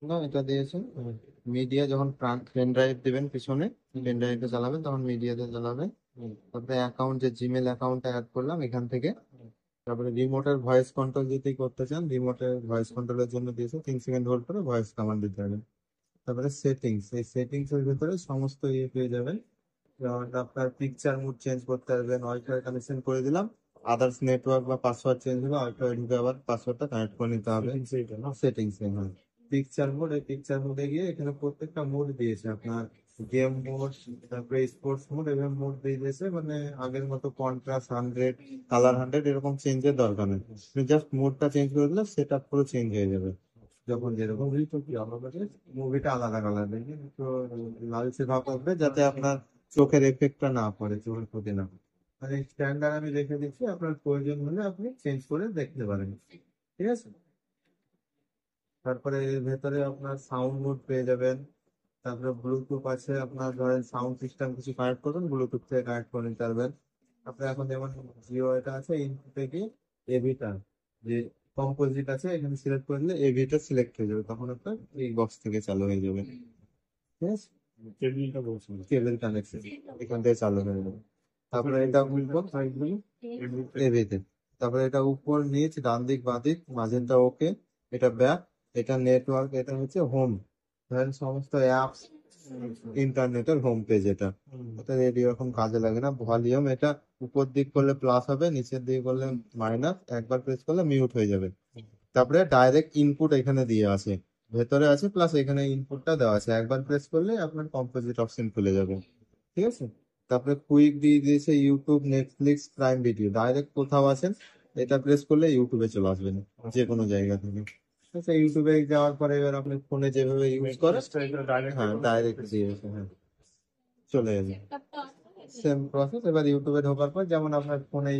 না, এটা দিয়েছেন। মিডিয়া যখন পেন ড্রাইভ দিবেন পিছনে, পেন ড্রাইভে চালাবেন তখন মিডিয়াতে চালাবে। তারপরে অ্যাকাউন্ট, যে জিমেল অ্যাকাউন্টটা অ্যাড করলাম এখান থেকে। তারপরে রিমোটের ভয়েস কন্ট্রোল যদি করতে চান, রিমোটের ভয়েস কন্ট্রোলের জন্য দিয়েছে 3 সেকেন্ড হোল্ড করে ভয়েস কমান্ড দিতে হবে। তারপরে সেটিংস, এই সেটিংস এর ভিতরে সমস্ত ইয়ে পেয়ে যাবেন। যেমন আপনার পিকচার মুড চেঞ্জ করতে পারবেন, ওয়াইফাই কানেকশন করে দিলাম, আদার্স নেটওয়ার্ক বা পাসওয়ার্ড চেঞ্জ হলে ওয়াইফাই ঢুকে আবার পাসওয়ার্ডটা কানেক্ট করে নিতে হবে। সেটিংস এ, হ্যাঁ। পিকচার মোড, এই পিকচার মোডে গিয়ে এখানে প্রত্যেকটা মোড দিয়েছে আপনার। গেম মোড, তারপরে স্পোর্টস মোড, এভাবে মোড দিয়ে দিয়েছে। মানে আগের মতো কন্ট্রাস্ট 100, কালার 100 এরকম চেঞ্জের দরকার নেই। জাস্ট মোডটা চেঞ্জ করে দিলে সেট আপ পুরো চেঞ্জ হয়ে যাবে। যখন যেরকম তো কি আমাদের মুভিটা আলাদা কালার দেখি তো লালচে ভাব হবে, যাতে আপনার চোখের এফেক্টটা না পড়ে, চোখের ক্ষতি না হয়। মানে স্ট্যান্ডার্ড আমি রেখে দিচ্ছি, আপনার প্রয়োজন হলে আপনি চেঞ্জ করে দেখতে পারেন। ঠিক আছে। তারপরে এর ভেতরে আপনার সাউন্ড মোড পেয়ে যাবেন। তারপরে ব্লুটুথ আছে, আপনার ধরেন সাউন্ড সিস্টেম কিছু কানেক্ট করবেন, ব্লুটুথ থেকে কানেক্ট করে নিতে পারবেন। আপনি এখন যেমন জিও এটা আছে, ইনপুটে গিয়ে এভিটা, যে কম্পোজিট আছে এখানে সিলেক্ট করে দিলে এভিটা সিলেক্ট হয়ে যাবে, তখন আপনার এই বক্স থেকে চালু হয়ে যাবে। ঠিক আছে। কেবলটা বলছি, কেবল কানেকশন এখান থেকে চালু হয়ে যাবে। তারপরে এটা বুঝবো এভিতে। তারপরে এটা উপর নিচ ডান দিক বাঁ দিক, মাঝেরটা ওকে, এটা ব্যাক, এটা নেটওয়ার্ক, এটা হচ্ছে হোম। ধরেন সমস্ত অ্যাপস, ইন্টারনেটের হোম পেজ এটা। এটা রেডিও এখন কাজে লাগে না। ভলিউম, এটা উপর দিক করলে প্লাস হবে, নিচের দিকে করলে মাইনাস, একবার প্রেস করলে মিউট হয়ে যাবে। তারপরে ডাইরেক্ট ইনপুট এখানে দিয়ে আছে, ভেতরে আছে, প্লাস এখানে ইনপুটটা দেওয়া আছে, একবার প্রেস করলে আপনার কম্পোজিট অপশন খুলে যাবে। ঠিক আছে। তারপরে কুইক দিয়ে দিয়েছে YouTube, Netflix, prime video, direct কোথাও আছেন এটা প্রেস করলে ইউটিউবে চলে আসবেন যে কোনো জায়গা থেকে। আচ্ছা, ইউটিউবে যাওয়ার পরে এবার আপনি ফোনে যেভাবে ইউজ করেন, হ্যাঁ ডাইরেক্ট দিয়েছে, হ্যাঁ চলে যাবে। Same process. এবার ইউটিউবে ঢোকার পর যেমন আপনার ফোনে